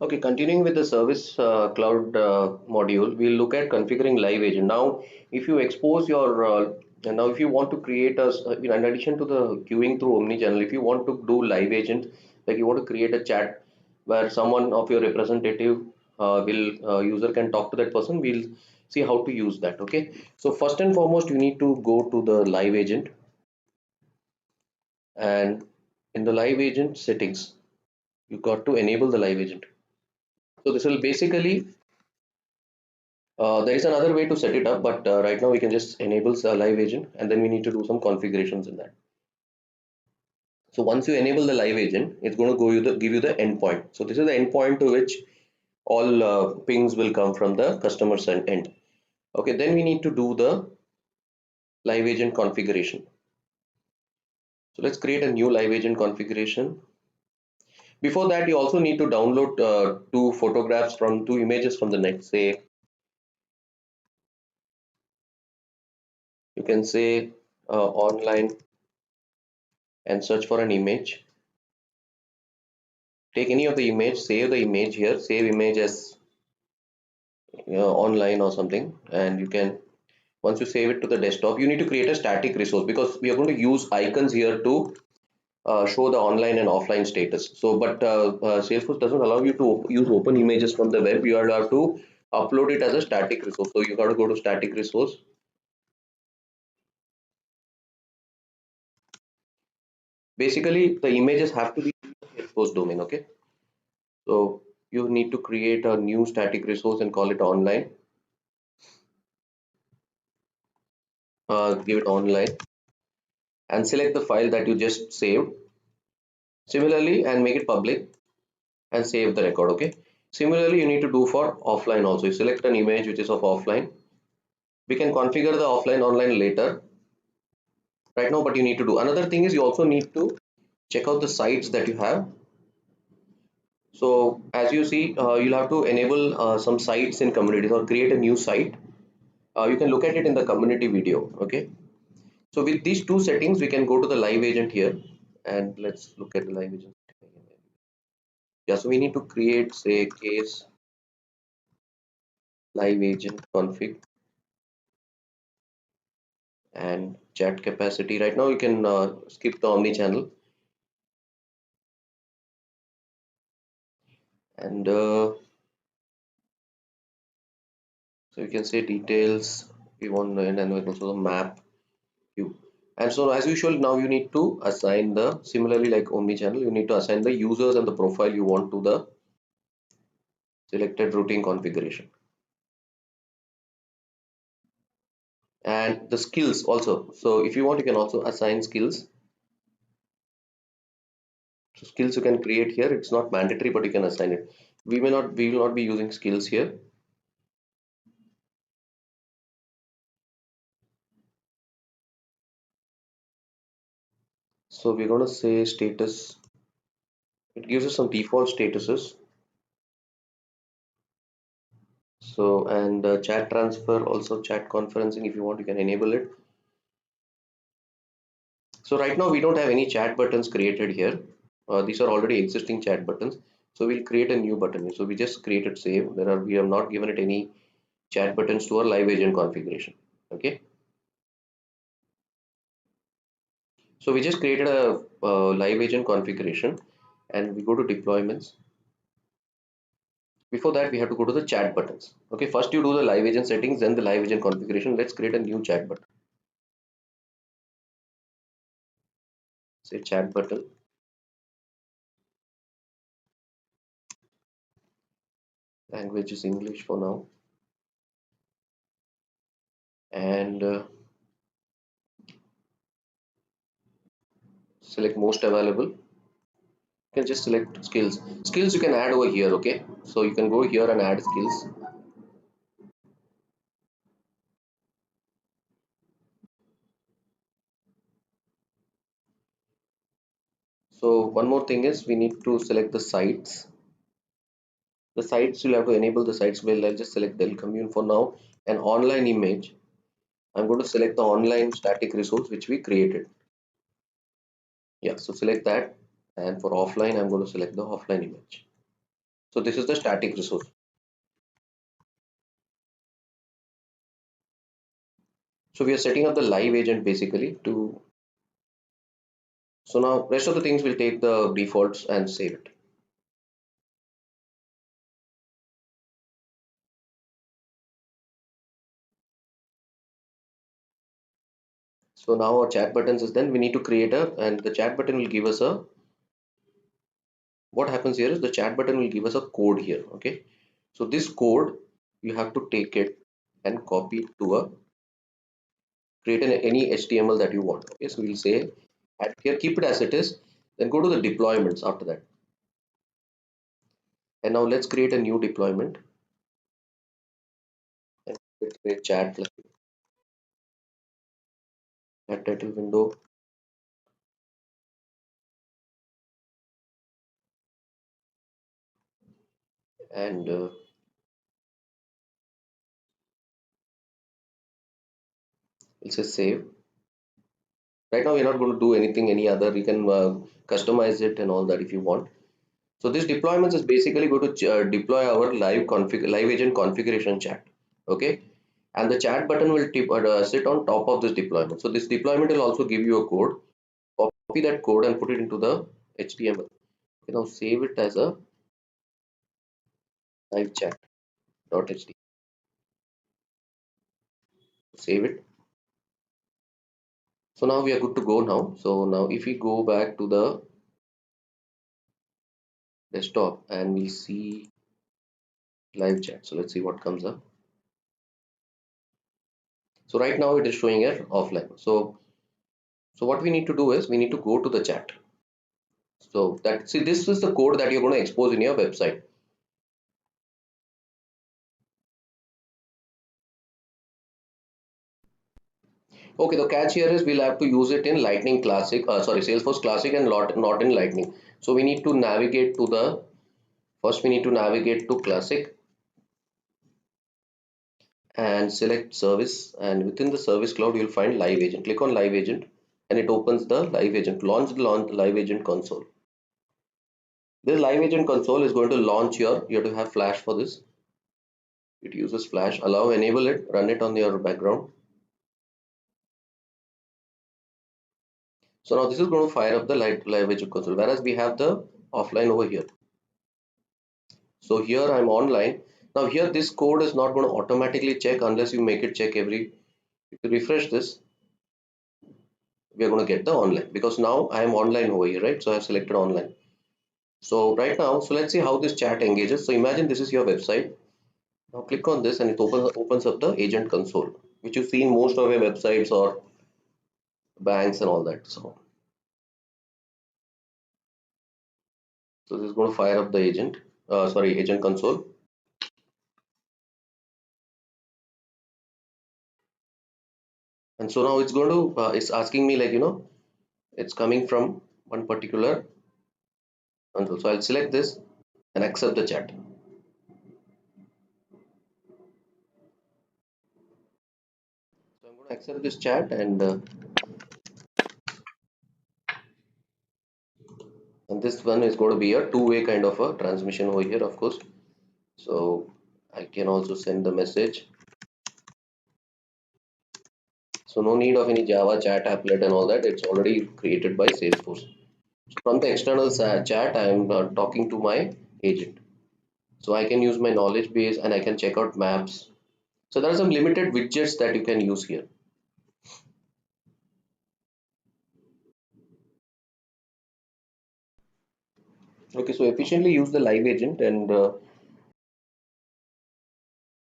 Okay, continuing with the service cloud module, we'll look at configuring live agent. Now, if you expose your and now if you want to create in addition to the queuing through omnichannel, if you want to do live agent, like you want to create a chat where someone of your representative will user can talk to that person, we'll see how to use that. Okay, so first and foremost, you need to go to the live agent, and in the live agent settings, you got to enable the live agent. So this will basically there is another way to set it up, but right now we can just enable a live agent and then we need to do some configurations in that. So once you enable the live agent, it's going to give you the endpoint. So this is the endpoint to which all pings will come from the customer's end. Okay, then we need to do the live agent configuration. So let's create a new live agent configuration. Before that, you also need to download two images from the net. Say you can say online and search for an image. Take any of the image, save the image here, save image as online or something, and you can, once you save it to the desktop, you need to create a static resource because we are going to use icons here to show the online and offline status. So but Salesforce doesn't allow you to use open images from the web. You have to upload it as a static resource. So you got to go to static resource. Basically the images have to be Salesforce domain. Okay, so you need to create a new static resource and call it online. Give it online and select the file that you just saved similarly and make it public and save the record. Okay, similarly you need to do for offline also. You select an image which is of offline. We can configure the offline online later, right now, but you need to do another thing is you also need to check out the sites that you have. So as you see, you'll have to enable some sites in communities or create a new site. You can look at it in the community video. Okay, so with these two settings we can go to the live agent here and let's look at the live agent. Yeah, so we need to create, say, case live agent config and chat capacity. Right now you can skip the omni channel and so you can say details we want, and we can also the map you. And so as usual, now you need to assign the, similarly like omni channel, you need to assign the users and the profile you want to the selected routing configuration and the skills also. So if you want, you can also assign skills. So skills you can create here. It's not mandatory, but you can assign it. We will not be using skills here. So we're going to say status. It gives us some default statuses. So and chat transfer, also chat conferencing, if you want you can enable it. So right now we don't have any chat buttons created here. These are already existing chat buttons. So we'll create a new button. So we just created save. We have not given it any chat buttons to our live agent configuration. Okay. So we just created a live agent configuration and we go to deployments. Before that, we have to go to the chat buttons. Okay, first you do the live agent settings, then the live agent configuration. Let's create a new chat button. Say chat button. Language is English for now. And select most available. You can just select skills. Skills you can add over here. Okay, so you can go here and add skills. So one more thing is we need to select the sites. The sites you'll have to enable the sites. Well, I'll just select Dell Commune for now. An online image. I'm going to select the online static resource which we created. Yeah, so select that, and for offline I'm going to select the offline image. So this is the static resource. So we are setting up the live agent basically to, so now rest of the things will take the defaults and save it. So now our chat buttons is, then we need to create a, and the chat button will give us a, what happens here is the chat button will give us a code here. Okay, so this code you have to take it and copy it to a, create any HTML that you want. Okay, so we'll say add here, keep it as it is, then go to the deployments after that. And now let's create a new deployment, and let's create chat title window, and we'll say save. Right now we're not going to do anything any other, you can customize it and all that if you want. So this deployments is basically going to deploy our live agent configuration chat. Okay, and the chat button will sit on top of this deployment. So this deployment will also give you a code. Copy that code and put it into the HTML. Okay, now save it as a live chat.html. Save it. So now we are good to go now. So now if we go back to the desktop and we see live chat. So let's see what comes up. So right now it is showing here offline. So what we need to do is we need to go to the chat. So that, see, this is the code that you're going to expose in your website. Okay, the catch here is we'll have to use it in Lightning Classic, sorry, Salesforce Classic, and not in Lightning. So we need to navigate to the, first we need to navigate to Classic and select service, and within the service cloud you'll find live agent. Click on live agent and it opens the live agent, launch live agent console. This live agent console is going to launch your, you have to have Flash for this. It uses Flash. Allow, enable it, run it on your background. So now this is going to fire up the live agent console, whereas we have the offline over here. So here I'm online. Now here this code is not going to automatically check unless you make it check every, if you refresh this, we are going to get the online, because now I am online over here, right? So I've selected online. So right now, so let's see how this chat engages. So imagine this is your website. Now click on this and it opens up the agent console, which you see in most of your websites or banks and all that. So this is going to fire up the agent, sorry, agent console. And so now it's going to, it's asking me like, it's coming from one particular console. So I'll select this and accept the chat. So I'm going to accept this chat, and this one is going to be a two-way kind of a transmission over here, of course. So I can also send the message. So no need of any Java chat applet and all that. It's already created by Salesforce. So from the external chat, I am talking to my agent. So I can use my knowledge base and I can check out maps. So there are some limited widgets that you can use here. Okay, so efficiently use the live agent, and